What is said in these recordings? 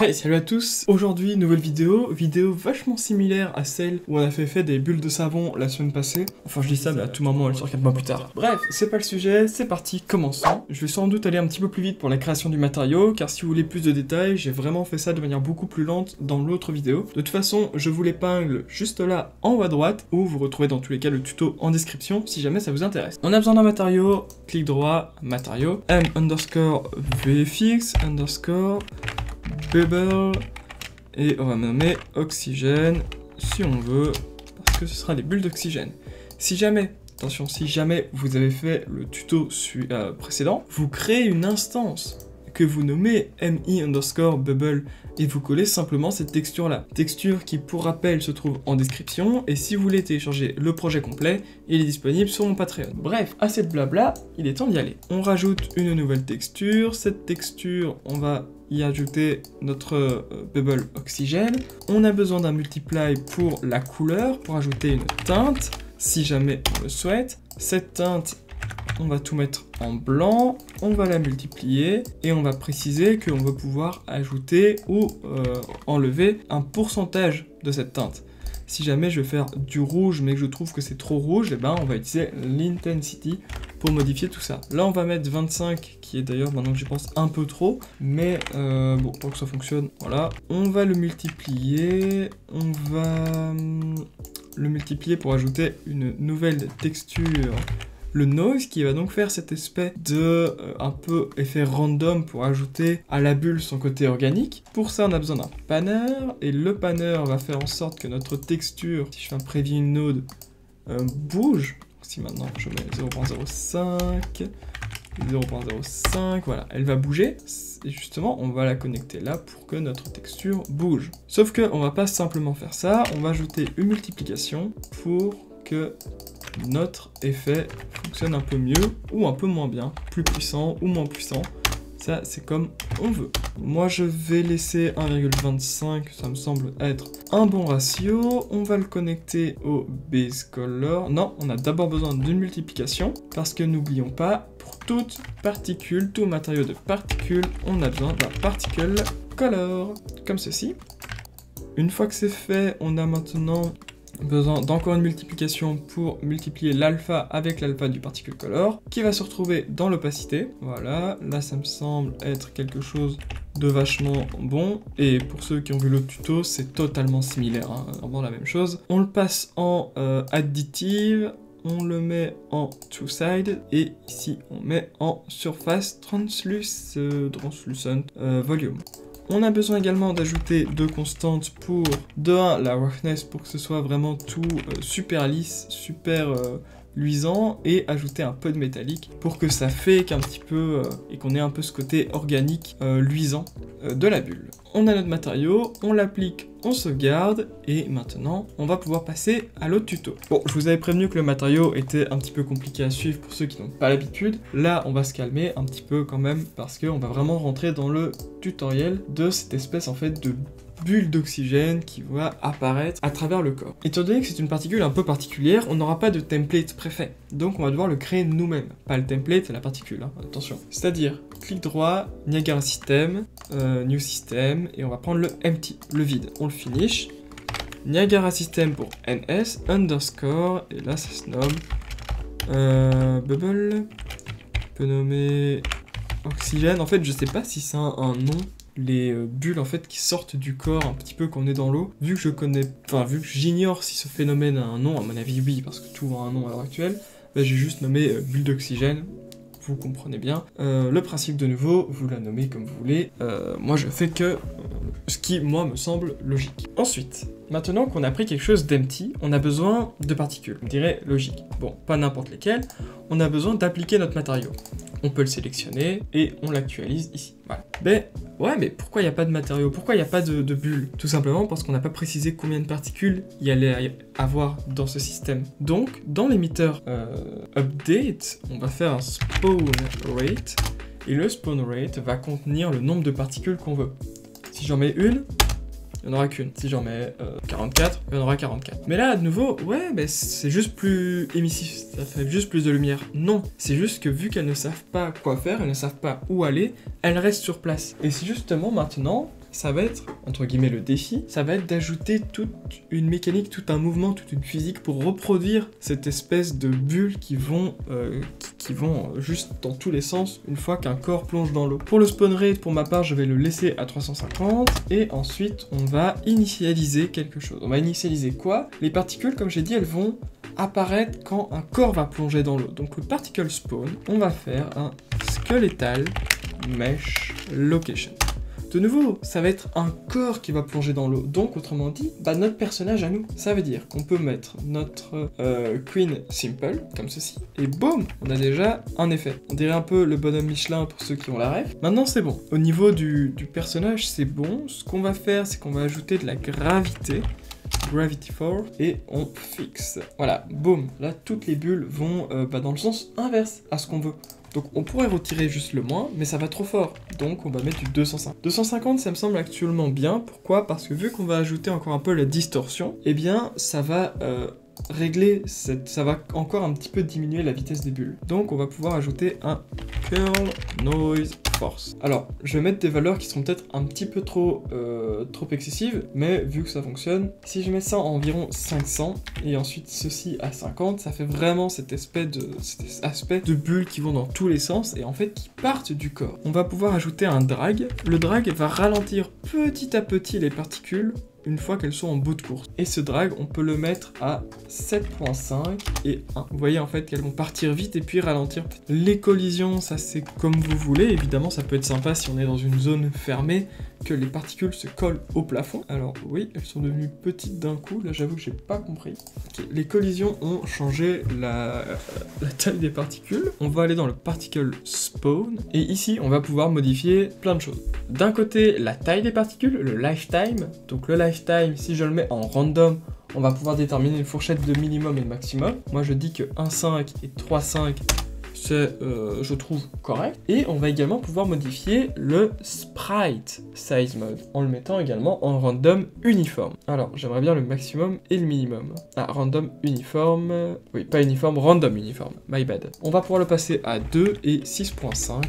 Hey, salut à tous. Aujourd'hui, nouvelle vidéo vachement similaire à celle où on a fait des bulles de savon la semaine passée. Enfin, je dis ça, mais à tout moment, elle sort 4 mois plus tard. Bref, c'est pas le sujet, c'est parti, commençons. Je vais sans doute aller un petit peu plus vite pour la création du matériau, car si vous voulez plus de détails, j'ai vraiment fait ça de manière beaucoup plus lente dans l'autre vidéo. De toute façon, je vous l'épingle juste là, en haut à droite, ou vous retrouvez dans tous les cas le tuto en description, si jamais ça vous intéresse. On a besoin d'un matériau, clic droit, matériau, m_vfx_ bubble, et on va nommer oxygène si on veut, parce que ce sera des bulles d'oxygène. Si jamais, attention, si jamais vous avez fait le tuto précédent, vous créez une instance que vous nommez mi_bubble et vous collez simplement cette texture là. Texture qui pour rappel se trouve en description, et si vous voulez télécharger le projet complet, il est disponible sur mon Patreon. Bref, assez de blabla, il est temps d'y aller. On rajoute une nouvelle texture, cette texture on va y ajouter notre bubble oxygène. On a besoin d'un multiply pour la couleur, pour ajouter une teinte, si jamais on le souhaite. Cette teinte, on va tout mettre en blanc, on va la multiplier et on va préciser qu'on va pouvoir ajouter ou enlever un pourcentage de cette teinte. Si jamais je veux faire du rouge mais que je trouve que c'est trop rouge, et ben on va utiliser l'intensity pour modifier tout ça. Là on va mettre 25, qui est d'ailleurs maintenant que j'y pense un peu trop, mais bon, pour que ça fonctionne, voilà. On va le multiplier, on va le multiplier pour ajouter une nouvelle texture, le noise, qui va donc faire cette espèce de un peu effet random pour ajouter à la bulle son côté organique. Pour ça, on a besoin d'un panner, et le panner va faire en sorte que notre texture, si je fais un preview node, bouge. Si maintenant je mets 0.05, 0.05, voilà, elle va bouger, et justement, on va la connecter là pour que notre texture bouge. Sauf que on va pas simplement faire ça, on va ajouter une multiplication pour que notre effet fonctionne un peu mieux ou un peu moins bien, plus puissant ou moins puissant, ça c'est comme on veut. Moi je vais laisser 1,25, ça me semble être un bon ratio. On va le connecter au base color. Non, on a d'abord besoin d'une multiplication, parce que n'oublions pas, pour toute particule, tout matériau de particules, on a besoin d'un particle color, comme ceci. Une fois que c'est fait, on a maintenant besoin d'encore une multiplication pour multiplier l'alpha avec l'alpha du particle color, qui va se retrouver dans l'opacité. Voilà, là ça me semble être quelque chose de vachement bon, et pour ceux qui ont vu l'autre tuto, c'est totalement similaire, hein, vraiment la même chose. On le passe en additive, on le met en two-side, et ici on met en surface translucent volume. On a besoin également d'ajouter deux constantes pour, de 1, la roughness, pour que ce soit vraiment tout super lisse, super luisant, et ajouter un peu de métallique pour que ça fake un petit peu et qu'on ait un peu ce côté organique luisant de la bulle. On a notre matériau, on l'applique, on sauvegarde, et maintenant on va pouvoir passer à l'autre tuto. Bon, je vous avais prévenu que le matériau était un petit peu compliqué à suivre pour ceux qui n'ont pas l'habitude. Là on va se calmer un petit peu quand même, parce qu'on va vraiment rentrer dans le tutoriel de cette espèce en fait de bulle d'oxygène qui va apparaître à travers le corps. Étant donné que c'est une particule un peu particulière, on n'aura pas de template préfet, donc on va devoir le créer nous-mêmes. Pas le template, c'est la particule, hein, attention. C'est-à-dire, clic droit, Niagara System, New System, et on va prendre le empty, le vide. On le finish, Niagara System pour NS, underscore, et là ça se nomme bubble, on peut nommer oxygène. En fait, je sais pas si c'est un nom, les bulles en fait qui sortent du corps un petit peu quand on est dans l'eau. Vu que je connais, enfin vu que j'ignore si ce phénomène a un nom, à mon avis oui, parce que tout a un nom à l'heure actuelle, bah, j'ai juste nommé bulle d'oxygène. Vous comprenez bien. Le principe de nouveau, vous la nommez comme vous voulez. Moi je fais que ce qui moi me semble logique. Ensuite, maintenant qu'on a pris quelque chose d'empty, on a besoin de particules. On dirait logique. Bon, pas n'importe lesquelles. On a besoin d'appliquer notre matériau. On peut le sélectionner et on l'actualise ici. Voilà. Mais ouais, mais pourquoi il n'y a pas de matériau? Pourquoi il n'y a pas de bulle? Tout simplement parce qu'on n'a pas précisé combien de particules il y allait avoir dans ce système. Donc, dans l'émetteur update, on va faire un spawn rate, et le spawn rate va contenir le nombre de particules qu'on veut. Si j'en mets une, il n'y en aura qu'une. Si j'en mets 44, il y en aura 44. Mais là, de nouveau, ouais, bah, c'est juste plus émissif, ça fait juste plus de lumière. Non, c'est juste que vu qu'elles ne savent pas quoi faire, elles ne savent pas où aller, elles restent sur place. Et si justement maintenant, ça va être, entre guillemets, le défi, ça va être d'ajouter toute une mécanique, tout un mouvement, toute une physique pour reproduire cette espèce de bulles qui vont juste dans tous les sens une fois qu'un corps plonge dans l'eau. Pour le spawn rate, pour ma part, je vais le laisser à 350 et ensuite on va initialiser quelque chose. On va initialiser quoi? Les particules, comme j'ai dit, elles vont apparaître quand un corps va plonger dans l'eau. Donc le particle spawn, on va faire un skeletal mesh location. De nouveau, ça va être un corps qui va plonger dans l'eau. Donc, autrement dit, notre personnage à nous. Ça veut dire qu'on peut mettre notre Queen Simple, comme ceci, et boum, on a déjà un effet. On dirait un peu le bonhomme Michelin pour ceux qui ont la ref. Maintenant, c'est bon. Au niveau du personnage, c'est bon. Ce qu'on va faire, c'est qu'on va ajouter de la gravité. Gravity 4 et on fixe. Voilà, boum. Là, toutes les bulles vont dans le sens inverse à ce qu'on veut. Donc on pourrait retirer juste le moins, mais ça va trop fort. Donc on va mettre du 250. 250, ça me semble actuellement bien. Pourquoi? Parce que vu qu'on va ajouter encore un peu la distorsion, eh bien ça va régler, ça va encore un petit peu diminuer la vitesse des bulles. Donc on va pouvoir ajouter un curl noise force. Alors, je vais mettre des valeurs qui seront peut-être un petit peu trop excessives, mais vu que ça fonctionne, si je mets ça à environ 500, et ensuite ceci à 50, ça fait vraiment cet aspect de bulles qui vont dans tous les sens, et en fait qui partent du corps. On va pouvoir ajouter un drag. Le drag va ralentir petit à petit les particules, une fois qu'elles sont en bout de course. Et ce drag, on peut le mettre à 7.5 et 1. Vous voyez en fait qu'elles vont partir vite et puis ralentir. Les collisions, ça c'est comme vous voulez. Évidemment, ça peut être sympa si on est dans une zone fermée, que les particules se collent au plafond. Alors oui, elles sont devenues petites d'un coup. Là, j'avoue que j'ai pas compris. Okay. Les collisions ont changé la taille des particules. On va aller dans le particle spawn. Et ici, on va pouvoir modifier plein de choses. D'un côté, la taille des particules, le lifetime. Donc le lifetime, si je le mets en random, on va pouvoir déterminer une fourchette de minimum et de maximum. Moi, je dis que 1.5 et 3.5, c'est, je trouve, correct. Et on va également pouvoir modifier le sprite size mode, en le mettant également en random uniforme. Alors, j'aimerais bien le maximum et le minimum. Ah, random uniforme, oui, pas uniforme, random uniforme, my bad. On va pouvoir le passer à 2 et 6.5.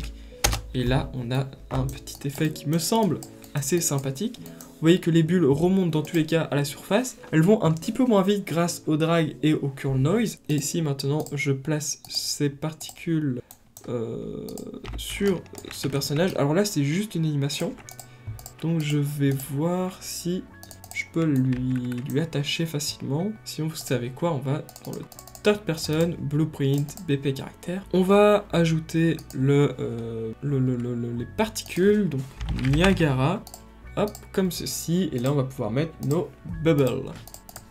Et là, on a un petit effet qui me semble assez sympathique. Vous voyez que les bulles remontent dans tous les cas à la surface. Elles vont un petit peu moins vite grâce au drag et au curl noise. Et si maintenant je place ces particules sur ce personnage, alors là c'est juste une animation. Donc je vais voir si je peux lui attacher facilement. Sinon vous savez quoi, on va dans le third person, blueprint, BP caractère. On va ajouter les particules, donc Niagara. Hop, comme ceci, et là on va pouvoir mettre nos bubbles.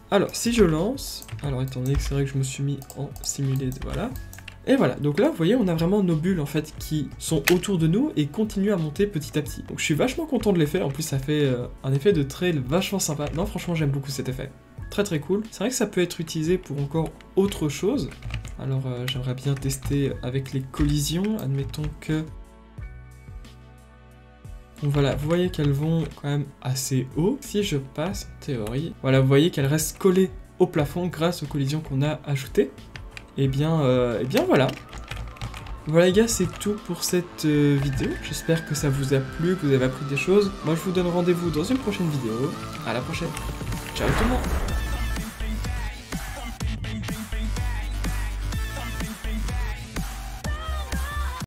Alors, si je lance, alors étant donné que c'est vrai que je me suis mis en simulé, voilà. Et voilà, donc là, vous voyez, on a vraiment nos bulles, en fait, qui sont autour de nous et continuent à monter petit à petit. Donc je suis vachement content de l'effet, en plus ça fait un effet de trail vachement sympa. Non, franchement, j'aime beaucoup cet effet. Très très cool. C'est vrai que ça peut être utilisé pour encore autre chose. Alors, j'aimerais bien tester avec les collisions, admettons que... Donc voilà, vous voyez qu'elles vont quand même assez haut. Si je passe, en théorie, voilà, vous voyez qu'elles restent collées au plafond grâce aux collisions qu'on a ajoutées. Et bien voilà. Voilà les gars, c'est tout pour cette vidéo. J'espère que ça vous a plu, que vous avez appris des choses. Moi je vous donne rendez-vous dans une prochaine vidéo. À la prochaine. Ciao tout le monde.